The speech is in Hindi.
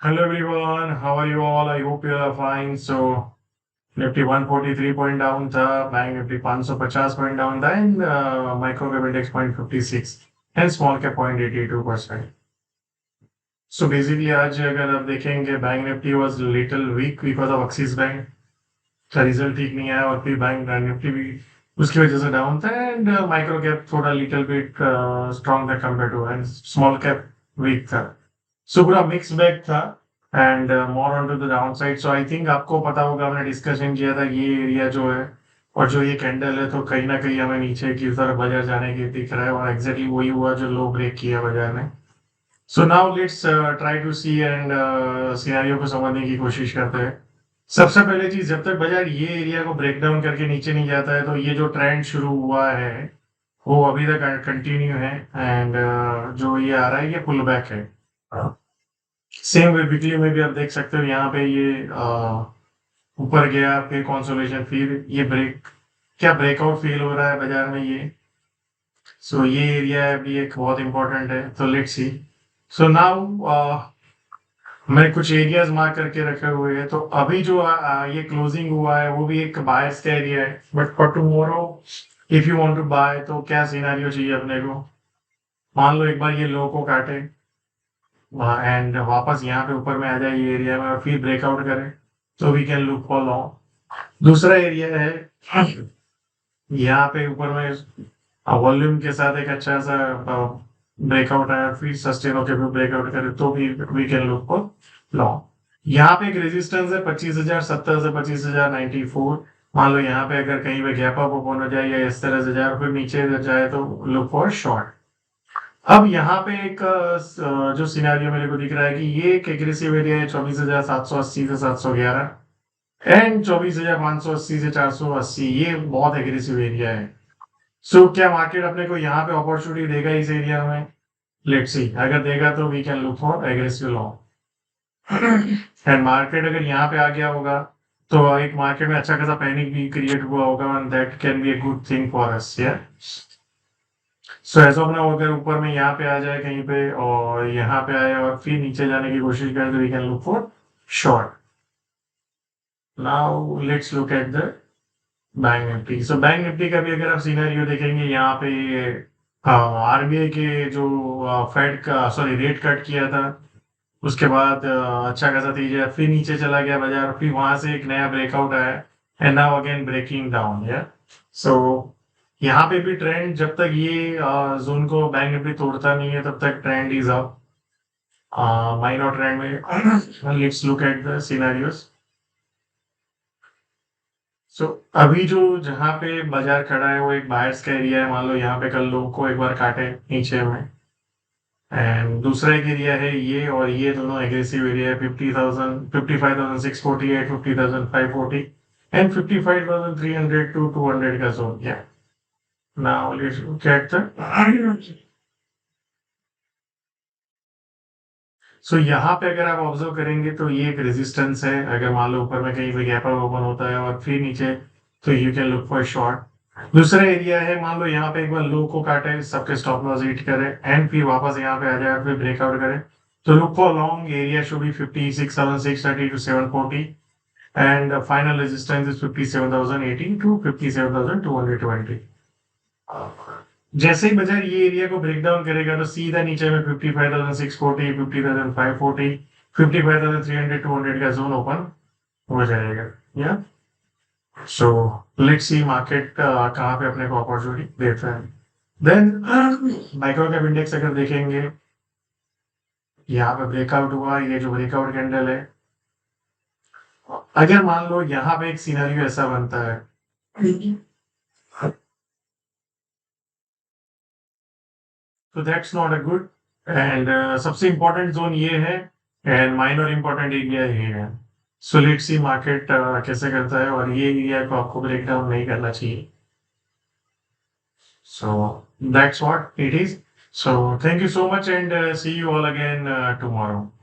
Hello everyone, how are you all? I hope you are fine. So Nifty 143 point down था, Bank Nifty 550 point down था, and Micro Cap Index 0.56 and Small Cap 0.82%. So basically आज अगर आप देखेंगे bank Nifty was little week because of axis bank का रिजल्ट ठीक नहीं आया और फिर बैंक निफ्टी भी उसकी वजह से डाउन था एंड माइक्रो कैप थोड़ा लिटिल बिट स्ट्रॉन्ग था compare to and small cap weak था. सो पूरा मिक्स बैग था and more on to the down side. So I think आपको पता होगा, हमने डिस्कशन किया था ये एरिया जो है और जो ये कैंडल है तो कहीं ना कहीं हमें नीचे की तरफ बाजार जाने की दिख रहा है और एग्जैक्टली वही हुआ जो लो ब्रेक किया बाजार ने. So now let's try to see and scenario को समझने की कोशिश करते हैं. सबसे पहले चीज, जब तक बाजार ये एरिया को ब्रेक डाउन करके नीचे नहीं जाता है तो ये जो ट्रेंड शुरू हुआ है वो अभी तक कंटिन्यू है एंड जो ये आ रहा है ये पुल बैक है. सेम वे वीकली में भी आप देख सकते हो, यहाँ पे ये ऊपर गया फिर कंसोलिडेशन फिर ये ब्रेक, क्या ब्रेकआउट फील हो रहा है बाजार में ये. सो ये एरिया भी एक बहुत इंपॉर्टेंट है. तो लेट्स सी. सो नाउ मैं कुछ एरियाज मार्क करके रखे हुए हैं. तो अभी जो ये क्लोजिंग हुआ है वो भी एक बायर्स का एरिया है, but for tomorrow if you want to buy तो क्या सिनेरियो चाहिए अपने को. मान लो एक बार ये लो को काटे एंड वापस यहाँ पे ऊपर में आ जाए ये एरिया में और फिर ब्रेकआउट करे तो we can look for long. दूसरा एरिया है यहाँ पे ऊपर में वॉल्यूम के साथ एक अच्छा सा ब्रेकआउट आया फिर सस्टेन होकर भी ब्रेकआउट करे तो भी we can look for long. यहाँ पे एक रेजिस्टेंस है 25,070 से 25,094. मान लो यहाँ पे अगर कहीं पे गैप अप ओपन हो जाए या इस तरह से जाए फिर नीचे जाए तो लुक फॉर शॉर्ट. अब यहाँ पे एक जो सिनेरियो मेरे को दिख रहा है कि ये एक एग्रेसिव एरिया है 24,780 से 711 एंड 24,580 से 480. ये बहुत एग्रेसिव एरिया है. सो क्या मार्केट अपने को यहाँ पे अपॉर्चुनिटी देगा इस एरिया में? Let's see. अगर देगा तो we can look for aggressive long and market अगर यहाँ पे आ गया होगा तो एक मार्केट में अच्छा खासा पैनिक भी क्रिएट हुआ होगा and that can be a good thing for us. So ऐसा अपना अगर ऊपर में यहाँ पे आ जाए कहीं पे और यहाँ पे आए और फिर नीचे जाने की कोशिश करें तो we can look for short. Now let's look at the bank Nifty. So bank Nifty का भी अगर आप सिनेरियो देखेंगे यहाँ पे आरबीआई के जो फेड का रेट कट किया था उसके बाद अच्छा खासा तेज है फिर नीचे चला गया बाजार फिर वहां से एक नया ब्रेकआउट आया and now again breaking down. So यहाँ पे भी ट्रेंड जब तक ये जोन को बैंक निफ्टी तोड़ता नहीं है तब तक trend is up. Minor trend में let's look at the scenarios. So अभी जो जहाँ पे बाजार खड़ा है वो एक बायर्स का एरिया है. मान लो यहाँ पे कल लोग को एक बार काटे नीचे में एंड दूसरा एक एरिया है ये और ये दोनों एग्रेसिव एरिया है 50,000 55,648 50,540 एंड 55,300 टू 200 का zone. Now let's look at the सो यहाँ पे अगर आप ऑब्जर्व करेंगे तो ये एक रेजिस्टेंस है. अगर मान लो ऊपर में कहीं पे गैप अप ओपन होता है और फिर नीचे तो you can look for short. दूसरा एरिया है मान लो यहाँ पे एक बार लो को काटे सबके स्टॉप लॉस हिट करे एंड फिर वापस यहाँ पे आ जाए फिर ब्रेकआउट करे तो look for long. Area should be 56,630 to 740 and final resistance is 57,080 to 57,220. जैसे ही बाजार ये एरिया को ब्रेक डाउन करेगा तो सीधा नीचे में 55,640 50,540 55,300 200 का जोन ओपन हो जाएगा. या सो लेट्स सी मार्केट कहाँ पे अपने को अपॉर्चुनिटी देता है. देन माइक्रो कैप इंडेक्स अगर देखेंगे यहाँ पे ब्रेकआउट हुआ, ये जो ब्रेकआउट कैंडल है अगर मान लो यहाँ पे एक सिनेरियो ऐसा बनता है तो that's not a good and सबसे इंपॉर्टेंट जोन ये है एंड माइनर इंपॉर्टेंट एरिया ये है. सो लेट्स सी मार्केट कैसे करता है और ये एरिया को आपको ब्रेक डाउन नहीं करना चाहिए. So that's what it is. So thank you so much and see you all again tomorrow.